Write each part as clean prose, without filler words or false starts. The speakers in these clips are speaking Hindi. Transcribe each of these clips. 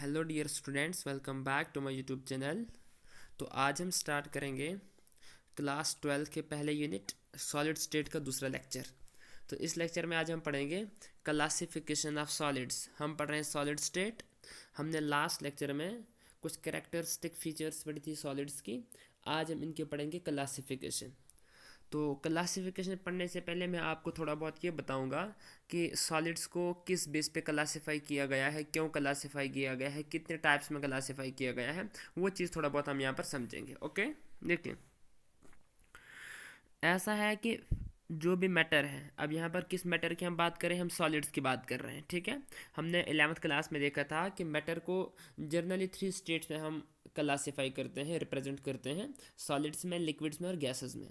Hello dear students, welcome back to my YouTube channel. तो आज हम स्टार्ट करेंगे क्लास 12 के पहले यूनिट सॉलिड स्टेट का दूसरा लेक्चर। तो इस लेक्चर में आज हम पढ़ेंगे क्लासिफिकेशन ऑफ सॉलिड्स। हम पढ़ रहे हैं सॉलिड स्टेट। हमने लास्ट लेक्चर में कुछ कैरेक्टरिस्टिक फीचर्स पढ़ी थी सॉलिड्स की। आज हम इनके पढ़ेंगे क्लासिफिकेशन। तो क्लासिफिकेशन पढ़ने से पहले मैं आपको थोड़ा बहुत ये बताऊंगा कि सॉलिड्स को किस बेस पे क्लासिफाई किया गया है, क्यों क्लासिफाई किया गया है, कितने टाइप्स में क्लासिफाई किया गया है, वो चीज़ थोड़ा बहुत हम यहाँ पर समझेंगे। ओके, देखिए ऐसा है कि जो भी मैटर है, अब यहाँ पर किस मैटर की हम बात करें, हम सॉलिड्स की बात कर रहे हैं। ठीक है, हमने 11th क्लास में देखा था कि मैटर को जनरली 3 स्टेट्स में हम क्लासीफाई करते हैं, रिप्रेजेंट करते हैं, सॉलिड्स में, लिक्विड्स में और गैसेस में।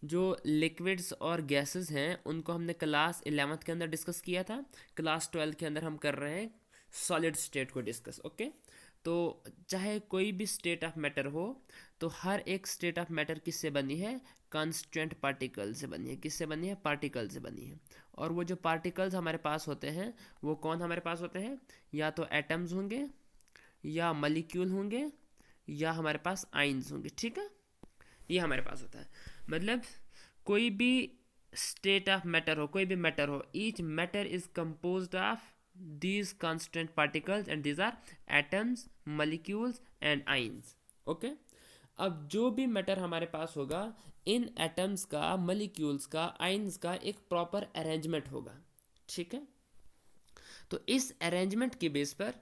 जो लिक्विड्स और गैसेस हैं उनको हमने क्लास 11th के अंदर डिस्कस किया था। क्लास 12 के अंदर हम कर रहे हैं सॉलिड स्टेट को डिस्कस। ओके, तो चाहे कोई भी स्टेट ऑफ मैटर हो, तो हर एक स्टेट ऑफ मैटर किससे बनी है? कांस्टेंट पार्टिकल से बनी है। किससे बनी है? पार्टिकल से बनी है। और वो जो पार्टिकल्स हमारे पास होते हैं वो कौन हमारे पास होते हैं? या तो एटम्स होंगे, या मलिक्यूल होंगे, या हमारे पास आइंस होंगे। ठीक है, ये हमारे पास होता है। मतलब कोई भी स्टेट ऑफ मैटर हो, कोई भी मैटर हो, each matter is composed of these constant particles and these are atoms, molecules and ions. Okay, अब जो भी मैटर हमारे पास होगा, इन एटम्स का, मॉलिक्यूल्स का, आइंस का एक प्रॉपर अरेंजमेंट होगा। ठीक है, तो इस अरेंजमेंट के बेस पर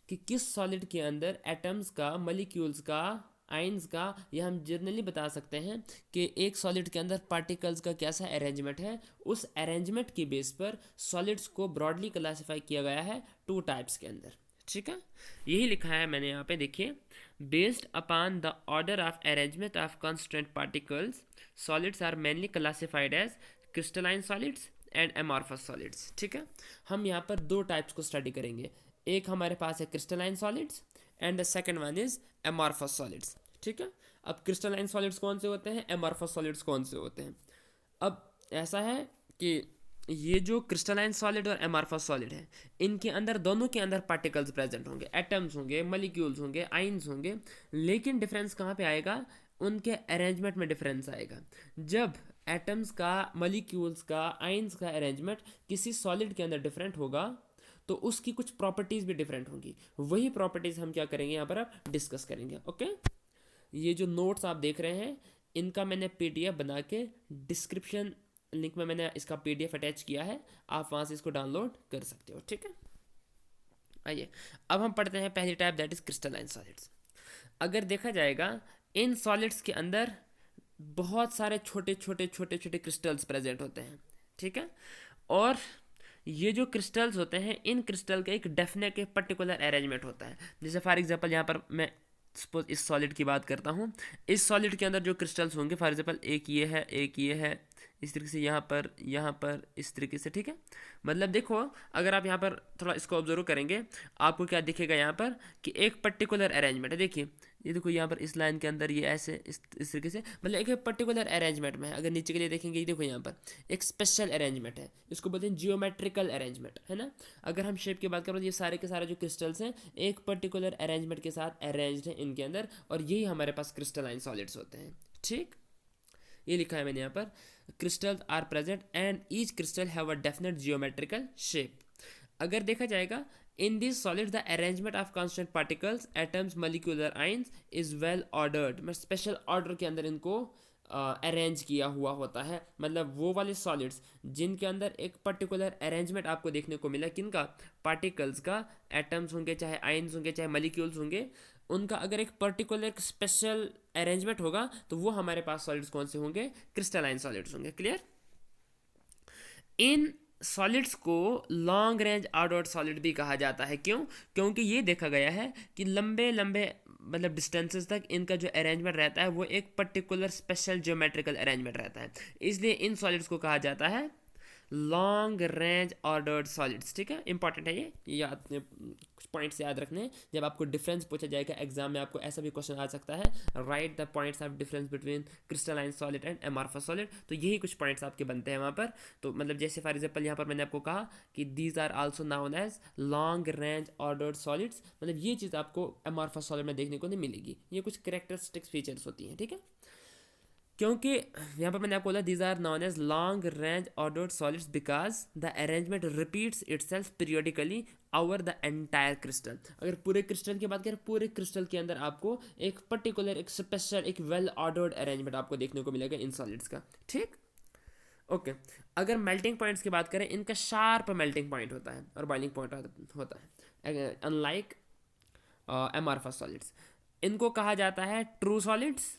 कि किस सॉलिड के अंदर एटम्स का, मॉलिक्यूल्स का, आइंस का, यह हम जनरली बता सकते हैं कि एक सॉलिड के अंदर पार्टिकल्स का कैसा अरेंजमेंट है। उस अरेंजमेंट के बेस पर सॉलिड्स को ब्रॉडली क्लासिफाई किया गया है 2 टाइप्स के अंदर। ठीक है, यही लिखा है मैंने यहाँ पे, देखिए, based upon the order of arrangement of constant particles solids are mainly classified as crystalline solids and amorphous solids. ठीक है, हम यहाँ पर 2 टाइप्स को स्टडी करेंगे। एक हमारे पास है crystalline solids and the second one is amorphous solids. ठीक है, अब क्रिस्टलाइन सॉलिड्स कौन से होते हैं, एमॉर्फस सॉलिड्स कौन से होते हैं? अब ऐसा है कि ये जो क्रिस्टलाइन सॉलिड और एमॉर्फस सॉलिड है, इनके अंदर, दोनों के अंदर पार्टिकल्स प्रेजेंट होंगे, एटम्स होंगे, मॉलिक्यूल्स होंगे, आइंस होंगे। लेकिन डिफरेंस कहाँ पे आएगा? उनके अरेंजमेंट में डिफरेंस आएगा। जब एटम्स का, मॉलिक्यूल्स का, आइंस का अरेंजमेंट किसी सॉलिड के अंदर डिफरेंट होगा, तो उसकी कुछ प्रॉपर्टीज़ भी डिफरेंट होंगी। वही प्रॉपर्टीज़ हम क्या करेंगे यहाँ पर, आप डिस्कस करेंगे। ओके, ये जो नोट्स आप देख रहे हैं, इनका मैंने पीडीएफ बना के डिस्क्रिप्शन लिंक में मैंने इसका पीडीएफ अटैच किया है, आप वहाँ से इसको डाउनलोड कर सकते हो। ठीक है, आइए अब हम पढ़ते हैं पहली type, that is crystalline solids. अगर देखा जाएगा, इन सॉलिड्स के अंदर बहुत सारे छोटे छोटे छोटे छोटे क्रिस्टल्स प्रेजेंट होते हैं। ठीक है, और ये जो क्रिस्टल्स होते हैं, इन क्रिस्टल का एक डेफिनेट, एक पर्टिकुलर अरेंजमेंट होता है। जैसे फॉर एग्जांपल यहाँ पर मैं सपोज इस सॉलिड की बात करता हूँ। इस सॉलिड के अंदर जो क्रिस्टल्स होंगे, फॉर एग्जांपल एक ये है, एक ये है, इस तरीके से यहाँ पर इस तरीके से। ठीक है, मतलब देखो, अगर आप यहाँ पर थोड़ा इसको ऑब्जर्व करेंगे, आपको क्या दिखेगा यहाँ पर कि एक पर्टिकुलर अरेंजमेंट है। देखिए, ये देखो यहाँ पर इस लाइन के अंदर ये ऐसे इस तरीके से, मतलब एक पर्टिकुलर अरेंजमेंट में है। अगर नीचे के लिए देखेंगे, ये देखो यहाँ पर एक स्पेशल अरेंजमेंट है, इसको बोलते हैं जियोमेट्रिकल अरेंजमेंट, है ना। अगर हम शेप की बात करें तो ये सारे के सारे जो क्रिस्टल्स हैं एक पर्टिकुलर अरेंजमेंट के साथ अरेंज्ड हैं इनके अंदर, और यही हमारे पास क्रिस्टलाइन सॉलिड्स होते हैं। ठीक, ये लिखा है मैंने यहाँ पर, crystals are present and each crystal have a definite geometrical shape. अगर देखा जाएगा, in this solid the arrangement of constant particles, atoms, molecular ions is well ordered. मैं स्पेशल ऑर्डर के अंदर इनको अरेंज किया हुआ होता है। मतलब वो वाले सॉलिड्स जिनके अंदर एक पर्टिकुलर अरेंजमेंट आपको देखने को मिला, किनका? पार्टिकल्स का, एटम्स होंगे, चाहे आइंस होंगे, चाहे मॉलिक्यूल्स होंगे, उनका अगर एक पर्टिकुलर स्पेशल अरेंजमेंट होगा, तो वो हमारे पास सॉलिड्स कौन से होंगे? क्रिस्टलाइन सॉलिड्स होंगे। क्लियर? इन सॉलिड्स को लॉन्ग रेंज ऑर्डर्ड सॉलिड भी कहा जाता है। क्यों? क्योंकि ये देखा गया है कि लंबे लंबे, मतलब डिस्टेंसेस तक इनका जो अरेंजमेंट रहता है वो एक पर्टिकुलर स्पेशल ज्योमेट्रिकल अरेंजमेंट रहता है। इसलिए इन सॉलिड्स को कहा जाता है लॉन्ग रेंज ऑर्डर्ड सॉलिड्स, ठीक है, इंपॉर्टेंट है ये याद, कुछ पॉइंट्स याद रखने हैं। जब आपको डिफरेंस पूछा जाएगा एग्जाम में, आपको ऐसा भी क्वेश्चन आ सकता है, right the points of difference between crystalline solid and amorphous solid, तो यही कुछ पॉइंट्स आपके बनते हैं वहाँ पर। तो मतलब जैसे फॉर एग्जाम्पल यहाँ पर मैंने आपको कहा कि these are also known as long range ordered solids, मतलब ये चीज़ आपको एमॉर्फस सॉलिड में देखने को नहीं मिलेगी। ये कुछ कैरेक्टरिस्टिक्स फीचर्स होती हैं, ठीक है। क्योंकि यहाँ पर मैंने आपको बोला these are known as long range ordered solids because the arrangement repeats itself periodically over the entire crystal. अगर पूरे क्रिस्टल की बात करें, पूरे क्रिस्टल के अंदर आपको एक पर्टिकुलर, एक स्पेशल, एक वेल ऑर्डर्ड अरेंजमेंट आपको देखने को मिलेगा इन सॉलिड्स का, ठीक। ओके अगर मेल्टिंग पॉइंट्स की बात करें, इनका शार्प मेल्टिंग पॉइंट होता है और बॉइलिंग पॉइंट होता है, अनलाइक एमॉर्फस सॉलिड्स। इनको कहा जाता है ट्रू सॉलिड्स,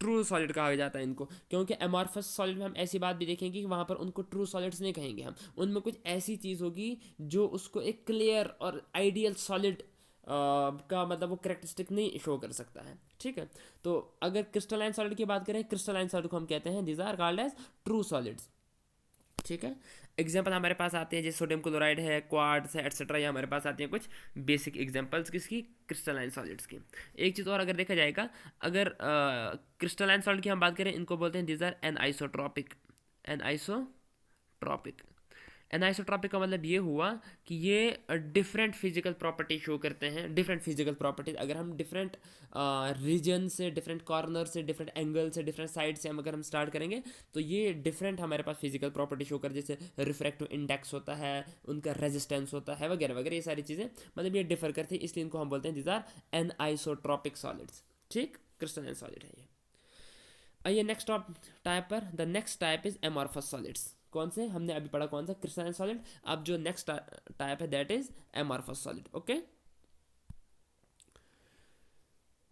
ट्रू सॉलिड कहा जाता है इनको, क्योंकि एमॉर्फस सॉलिड में हम ऐसी बात भी देखेंगे कि वहाँ पर उनको ट्रू सॉलिड्स नहीं कहेंगे हम, उनमें कुछ ऐसी चीज़ होगी जो उसको एक क्लियर और आइडियल सॉलिड का मतलब वो करेक्टरिस्टिक नहीं शो कर सकता है, ठीक है। तो अगर क्रिस्टलाइन सॉलिड की बात करें, क्रिस्टलाइन सॉलिड को हम कहते हैं these are called as true solids, ठीक है। एग्जाम्पल हमारे पास आते हैं जैसे सोडियम क्लोराइड है, क्वार्ट्ज है, एटसेट्रा, ये हमारे पास आती हैं कुछ बेसिक एग्जांपल्स किसकी, क्रिस्टलाइन सॉलिड्स की। एक चीज़ और अगर देखा जाएगा, अगर क्रिस्टलाइन सॉलिड की हम बात करें, इनको बोलते हैं दीज आर एनआइसोट्रॉपिक, एनआइसोट्रॉपिक। एनाइसोट्रॉपिक का मतलब ये हुआ कि ये डिफरेंट फिजिकल प्रॉपर्टी शो करते हैं, डिफरेंट फिजिकल प्रॉपर्टीज। अगर हम डिफरेंट रीजन से, डिफरेंट कॉर्नर से, डिफरेंट एंगल से, डिफरेंट साइड से अगर हम स्टार्ट करेंगे, तो ये डिफरेंट हमारे पास फिजिकल प्रॉपर्टी शो कर, जैसे रिफ्रैक्टिव इंडेक्स होता है, उनका रेजिस्टेंस होता है, वगैरह वगैरह, ये सारी चीज़ें मतलब ये डिफर करती है, इसलिए इनको हम बोलते हैं दीज आर एनआइसोट्रॉपिक सॉलिड्स, ठीक, क्रिस्टलाइन सॉलिड है ये। आइए नेक्स्ट टाइप पर, the next type is amorphous solids. कौन से हमने अभी पढ़ा, कौन सा, क्रिस्टलाइन सॉलिड। अब जो नेक्स्ट टाइप है that is amorphous solid, okay.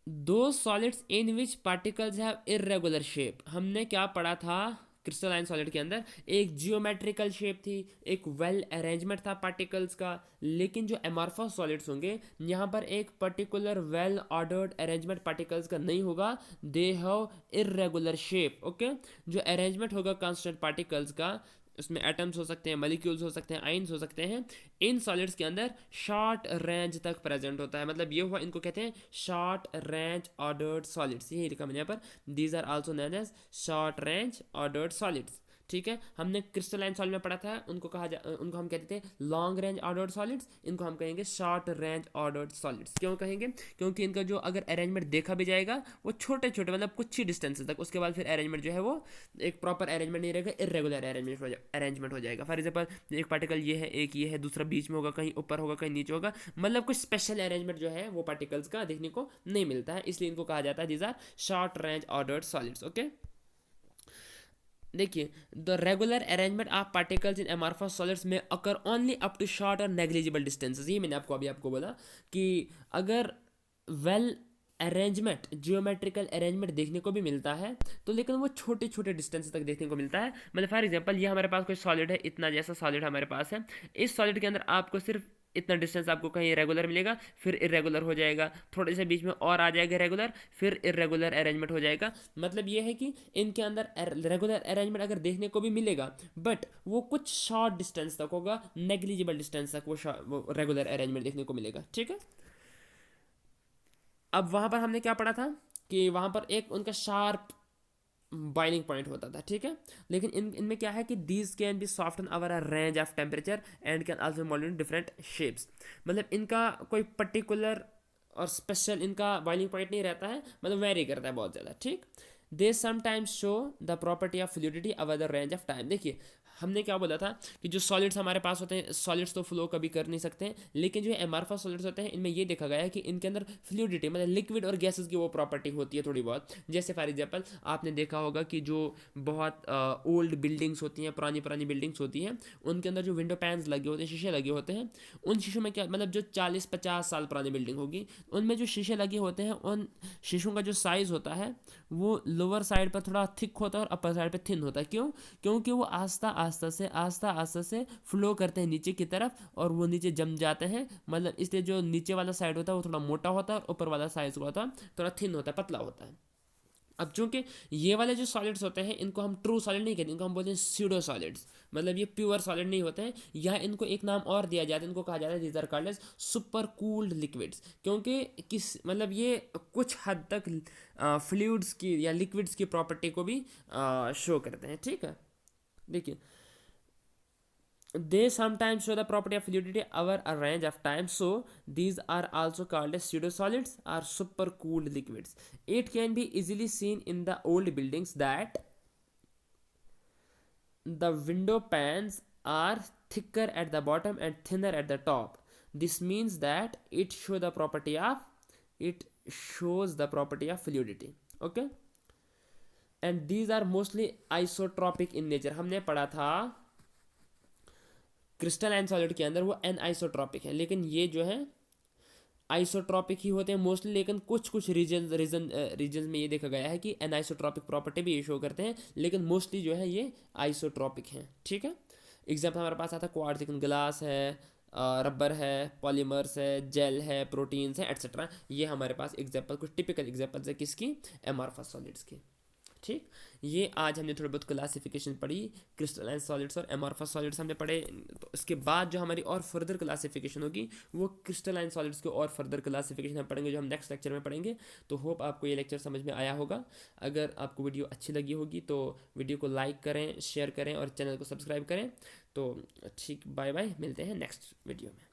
दो solids in which particles have irregular shape. हमने क्या पढ़ा था क्रिस्टलाइन सॉलिड के अंदर, एक जियोमेट्रिकल शेप थी, एक वेल अरेंजमेंट था पार्टिकल्स का। लेकिन जो एमॉर्फस सॉलिड्स होंगे, यहाँ पर एक particular well ordered arrangement particles का नहीं होगा, they have irregular shape, okay. जो अरेंजमेंट होगा कांस्टेंट पार्टिकल्स का, उसमें एटम्स हो सकते हैं, मॉलिक्यूल्स हो सकते हैं, आइंस हो सकते हैं, इन सॉलिड्स के अंदर शॉर्ट रेंज तक प्रेजेंट होता है। मतलब ये हुआ, इनको कहते हैं शॉर्ट रेंज ऑर्डर्ड सॉलिड्स, यही लिखा मैंने यहाँ पर, these are also known as short range ordered solids, ठीक है। हमने क्रिस्टलाइन सॉलिड में पढ़ा था, उनको हम कहते थे लॉन्ग रेंज ऑर्डर्ड सॉलिड्स, इनको हम कहेंगे शॉर्ट रेंज ऑर्डर्ड सॉलिड्स। क्यों कहेंगे, क्योंकि इनका जो अगर अरेंजमेंट देखा भी जाएगा वो छोटे छोटे मतलब कुछ ही डिस्टेंस तक, उसके बाद फिर अरेंजमेंट जो है वो एक प्रॉपर अरेंजमेंट नहीं रहेगा, इरेगुलर अरेंजमेंट हो जाएगा। फॉर एग्जाम्पल एक पार्टिकल ये है, एक ये है, दूसरा बीच में होगा, कहीं ऊपर होगा, कहीं नीचे होगा, मतलब कुछ स्पेशल अरेंजमेंट जो है वो पार्टिकल्स का देखने को नहीं मिलता है, इसलिए इनको कहा जाता है these are short range ordered solids, okay. देखिए, the regular arrangement of particles in amorphous solids में occur only up to short और नेग्लिजिबल डिस्टेंसेस। ये मैंने आपको बोला कि अगर वेल अरेंजमेंट, जियोमेट्रिकल अरेंजमेंट देखने को भी मिलता है, तो लेकिन वो छोटे छोटे डिस्टेंस तक देखने को मिलता है। मतलब फॉर एग्जांपल ये हमारे पास कोई सॉलिड है, इतना जैसा सॉलिड हमारे पास है, इस सॉलिड के अंदर आपको सिर्फ इतना डिस्टेंस आपको कहीं रेगुलर मिलेगा, फिर इरेगुलर हो जाएगा, थोड़े से बीच में और आ जाएगा रेगुलर, फिर इरेगुलर अरेंजमेंट हो जाएगा। मतलब ये है कि इनके अंदर रेगुलर अरेंजमेंट अगर देखने को भी मिलेगा, बट वो कुछ शॉर्ट डिस्टेंस तक होगा, नेग्लिजिबल डिस्टेंस तक वो रेगुलर अरेंजमेंट देखने को मिलेगा, ठीक है। अब वहाँ पर हमने क्या पढ़ा था कि वहाँ पर एक उनका शार्प बॉइलिंग पॉइंट होता था, ठीक है। लेकिन इनमें क्या है कि these can be soften over a range of temperature and can also mould in different shapes. मतलब इनका कोई पर्टिकुलर और स्पेशल इनका बॉइलिंग पॉइंट नहीं रहता है, मतलब वेरी करता है बहुत ज़्यादा, ठीक। They sometimes show the property of fluidity over the range of time. देखिए, हमने क्या बोला था कि जो सॉलिड्स हमारे पास होते हैं, सॉलिड्स तो फ्लो कभी कर नहीं सकते हैं, लेकिन जो एमॉर्फस सॉलिड्स होते हैं, इनमें ये देखा गया है कि इनके अंदर फ्लूइडिटी मतलब लिक्विड और गैसेस की वो प्रॉपर्टी होती है थोड़ी बहुत। जैसे फॉर एग्जांपल आपने देखा होगा कि जो बहुत ओल्ड बिल्डिंग्स होती हैं, पुरानी पुरानी बिल्डिंग्स होती हैं, उनके अंदर जो विंडो पैन्स लगे होते हैं, शीशे लगे होते हैं, उन शीशों में क्या मतलब जो 40-50 साल पुरानी बिल्डिंग होगी, उनमें जो शीशे लगे होते हैं, उन शीशों का जो साइज़ होता है वो लोअर साइड पर थोड़ा थिक होता है और अपर साइड पर थिन होता है। क्यों? क्योंकि वो आस्ता से फ्लो करते हैं नीचे की तरफ और वो नीचे जम जाते हैं। मतलब इसलिए जो नीचे वाला साइड होता है वो थोड़ा मोटा होता है और ऊपर वाला साइज होता है थोड़ा थिन होता है, पतला होता है। अब चूंकि ये वाले जो सॉलिड्स होते हैं इनको हम ट्रू सॉलिड नहीं कहते, इनको हम बोलते हैं स्यूडो सॉलिड्स, मतलब ये प्योर सॉलिड नहीं होते हैं, या इनको एक नाम और दिया जाता है, इनको कहा जाता है these are called as super cooled liquids, क्योंकि किस मतलब ये कुछ हद तक फ्लूइड्स की या लिक्विड्स की प्रॉपर्टी को भी शो करते हैं। ठीक है, देखिए they sometimes show the property of fluidity over a range of time, so these are also called as pseudosolids or supercooled liquids. It can be easily seen in the old buildings that the window panes are thicker at the bottom and thinner at the top. This means that it shows the property of fluidity. Okay, and these are mostly isotropic in nature. हमने पढ़ा था क्रिस्टलाइन सॉलिड के अंदर वो एन आइसोट्रॉपिक है, लेकिन ये जो है आइसोट्रॉपिक ही होते हैं मोस्टली, लेकिन कुछ कुछ रीजन में ये देखा गया है कि एन आइसोट्रॉपिक प्रॉपर्टी भी ये शो करते हैं, लेकिन मोस्टली जो है ये आइसोट्रॉपिक हैं। ठीक है, एग्जाम्पल हमारे पास आता है क्वार्ट्ज, ग्लास है, रबर है, पॉलीमर्स है, जेल है, प्रोटीन्स है, एट्सेट्रा। ये हमारे पास एग्जाम्पल, कुछ टिपिकल एग्जाम्पल्स है किसकी, एमॉर्फस सॉलिड्स की। ठीक, ये आज हमने थोड़ी बहुत क्लासिफिकेशन पढ़ी, क्रिस्टलाइन सॉलिड्स और एमॉर्फस सॉलिड्स हमने पढ़े। तो इसके बाद जो हमारी और फर्दर क्लासिफिकेशन होगी वो क्रिस्टलाइन सॉलिड्स को और फर्दर क्लासिफिकेशन हम पढ़ेंगे, जो हम नेक्स्ट लेक्चर में पढ़ेंगे। तो होप आपको ये लेक्चर समझ में आया होगा। अगर आपको वीडियो अच्छी लगी होगी तो वीडियो को लाइक करें, शेयर करें और चैनल को सब्सक्राइब करें। तो ठीक, बाय बाय, मिलते हैं नेक्स्ट वीडियो में।